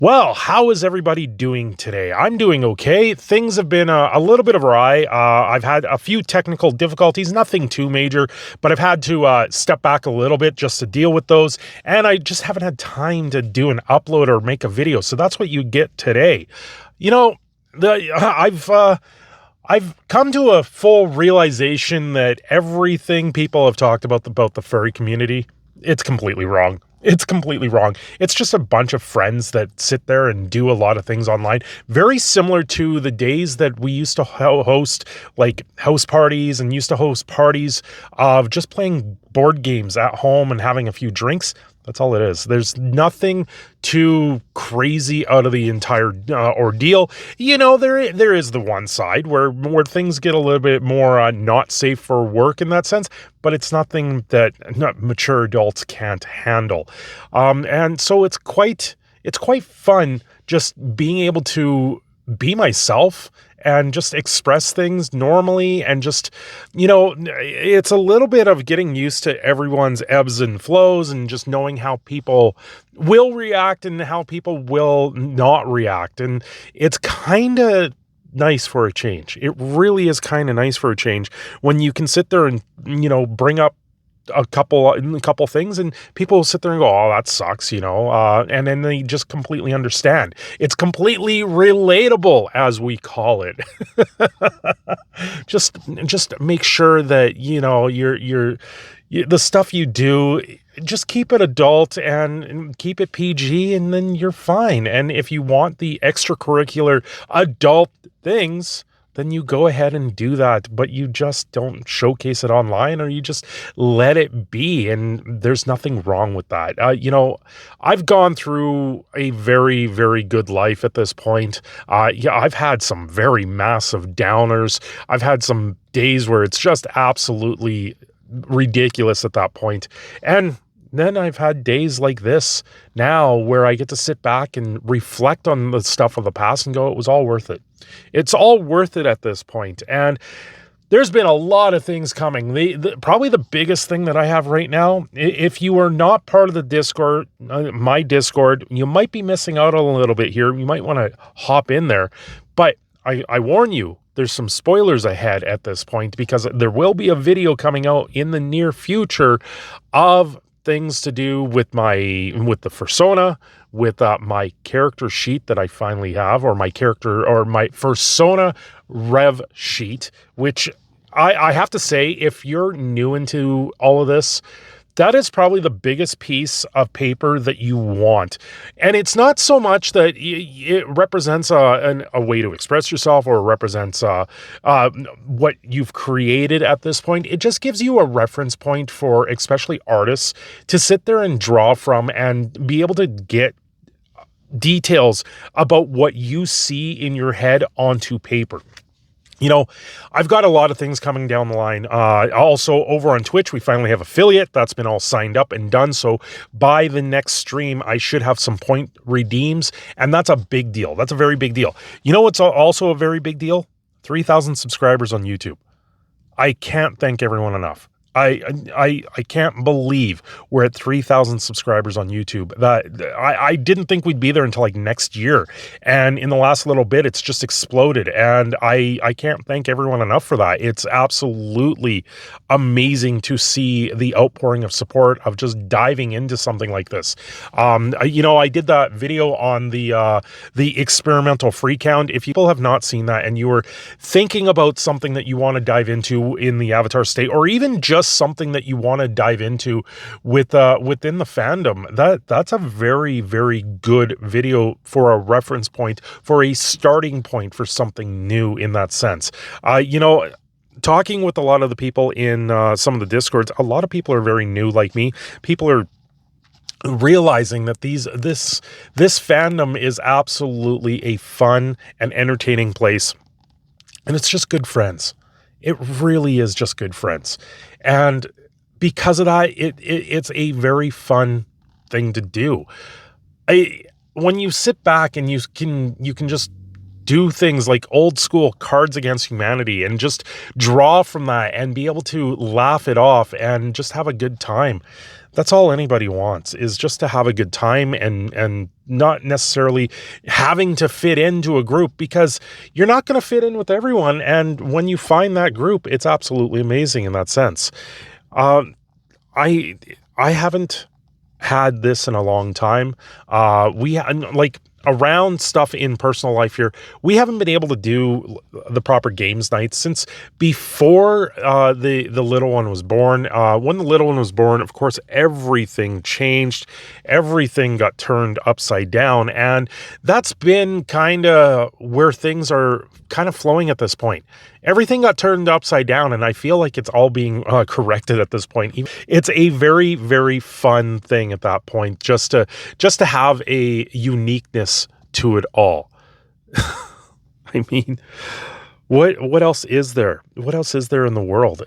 Well, how is everybody doing today? I'm doing okay. Things have been a little bit awry. I've had a few technical difficulties, nothing too major, but I've had to step back a little bit just to deal with those. And I just haven't had time to do an upload or make a video. So that's what you get today. You know, I've come to a full realization that everything people have talked about the furry community, it's completely wrong. It's completely wrong. It's just a bunch of friends that sit there and do a lot of things online. Very similar to the days that we used to host like house parties and used to host parties of just playing board games at home and having a few drinks. That's all it is. There's nothing too crazy out of the entire ordeal. You know, there is the one side where things get a little bit more not safe for work in that sense, but it's nothing that mature adults can't handle. And so it's quite fun just being able to be myself and just express things normally, and just, it's a little bit of getting used to everyone's ebbs and flows and just knowing how people will react and how people will not react. And it's kind of nice for a change. It really is kind of nice for a change when you can sit there and, bring up a couple things and people will sit there and go, oh, that sucks, and then they just completely understand. It's completely relatable, as we call it. just make sure that, you're the stuff you do, just keep it adult and keep it PG, and then you're fine. And if you want the extracurricular adult things, then you go ahead and do that, but you just don't showcase it online, or you just let it be. And there's nothing wrong with that. I've gone through a very, very good life at this point. I've had some very massive downers. I've had some days where it's just absolutely ridiculous at that point. And then I've had days like this now where I get to sit back and reflect on the stuff of the past and go, it was all worth it. It's all worth it at this point. And there's been a lot of things coming. Probably the biggest thing that I have right now, if you are not part of the Discord, my Discord, you might be missing out a little bit here. You might want to hop in there. But I warn you, there's some spoilers ahead at this point, because there will be a video coming out in the near future of things to do with the persona, with my character sheet that I finally have, or my persona rev sheet, which I have to say, if you're new into all of this, that is probably the biggest piece of paper that you want. And it's not so much that it represents a way to express yourself, or represents what you've created at this point. It just gives you a reference point for especially artists to sit there and draw from and be able to get details about what you see in your head onto paper. I've got a lot of things coming down the line. Also, over on Twitch, we finally have affiliate. That's been all signed up and done. So by the next stream, I should have some point redeems. And that's a big deal. That's a very big deal. You know what's also a very big deal? 3,000 subscribers on YouTube. I can't thank everyone enough. I can't believe we're at 3,000 subscribers on YouTube. That I didn't think we'd be there until like next year. And in the last little bit, it's just exploded. And I can't thank everyone enough for that. It's absolutely amazing to see the outpouring of support of just diving into something like this. I did that video on the experimental free count. If people have not seen that and you were thinking about something that you want to dive into in the Avatar state, or even just something that you want to dive into within the fandom, that's a very, very good video for a reference point, for a starting point for something new in that sense. Talking with a lot of the people in some of the Discords, a lot of people are very new like me. People are realizing that this fandom is absolutely a fun and entertaining place, and it's just good friends. It really is just good friends. And because of that, it's a very fun thing to do. When you sit back and you can just do things like old school Cards Against Humanity and just draw from that and be able to laugh it off and just have a good time. That's all anybody wants, is just to have a good time and not necessarily having to fit into a group, because you're not going to fit in with everyone. And when you find that group, it's absolutely amazing in that sense. I haven't had this in a long time. Like around stuff in personal life here, we haven't been able to do the proper games nights since before the little one was born. When the little one was born, of course, everything changed. Everything got turned upside down, and that's been kind of where things are kind of flowing at this point. Everything got turned upside down, and I feel like it's all being corrected at this point. It's a very, very fun thing at that point, just to have a uniqueness to it all. I mean, what else is there? What else is there in the world?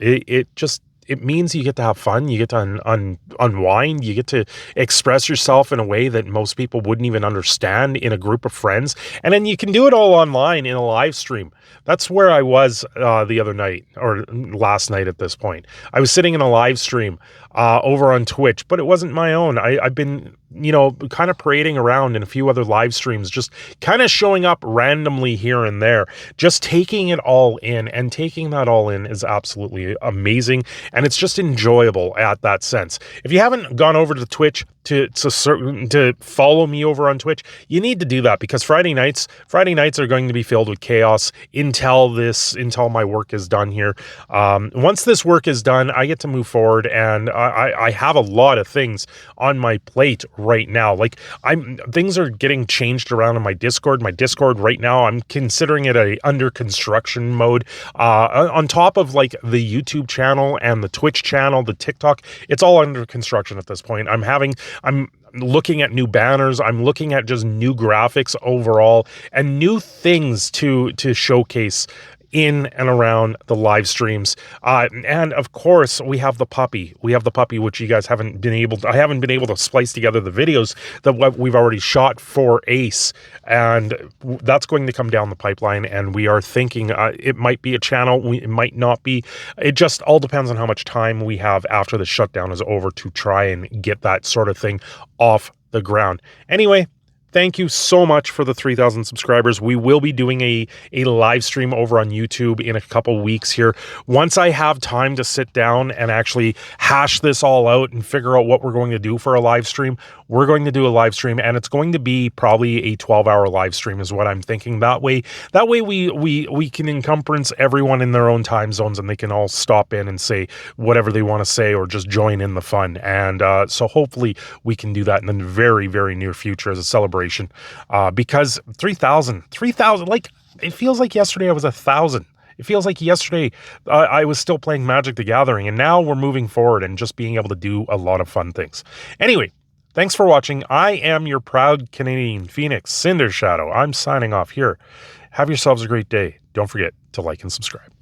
It means you get to have fun, you get to unwind, you get to express yourself in a way that most people wouldn't even understand in a group of friends. And then you can do it all online in a live stream. That's where I was the other night, or last night at this point. I was sitting in a live stream over on Twitch, but it wasn't my own. I've been, kind of parading around in a few other live streams, just kind of showing up randomly here and there, just taking it all in, and taking that all in is absolutely amazing. And it's just enjoyable at that sense. If you haven't gone over to Twitch to follow me over on Twitch, you need to do that, because Friday nights are going to be filled with chaos until my work is done here. Once this work is done, I get to move forward, and I have a lot of things on my plate right now. Like, things are getting changed around in my Discord. My Discord right now, I'm considering it a under construction mode. On top of like the YouTube channel and the Twitch channel, the TikTok, it's all under construction at this point. I'm looking at new banners. I'm looking at just new graphics overall and new things to showcase in and around the live streams. And of course, we have the puppy. Which you guys haven't been able to, I haven't been able to splice together the videos that we've already shot for Ace. And that's going to come down the pipeline. And we are thinking it might be a channel. It might not be. It just all depends on how much time we have after the shutdown is over to try and get that sort of thing off the ground. Anyway, thank you so much for the 3,000 subscribers. We will be doing a live stream over on YouTube in a couple weeks here. Once I have time to sit down and actually hash this all out and figure out what we're going to do for a live stream, we're going to do a live stream, and it's going to be probably a 12-hour live stream is what I'm thinking. That way we can encumbrance everyone in their own time zones, and they can all stop in and say whatever they want to say or just join in the fun. And so hopefully we can do that in the very, very near future as a celebration. Because 3,000, like, it feels like yesterday I was 1,000. It feels like yesterday I was still playing Magic the Gathering, and now we're moving forward and just being able to do a lot of fun things. Anyway, thanks for watching. I am your proud Canadian Phoenix, Cindershadow. I'm signing off here. Have yourselves a great day. Don't forget to like and subscribe.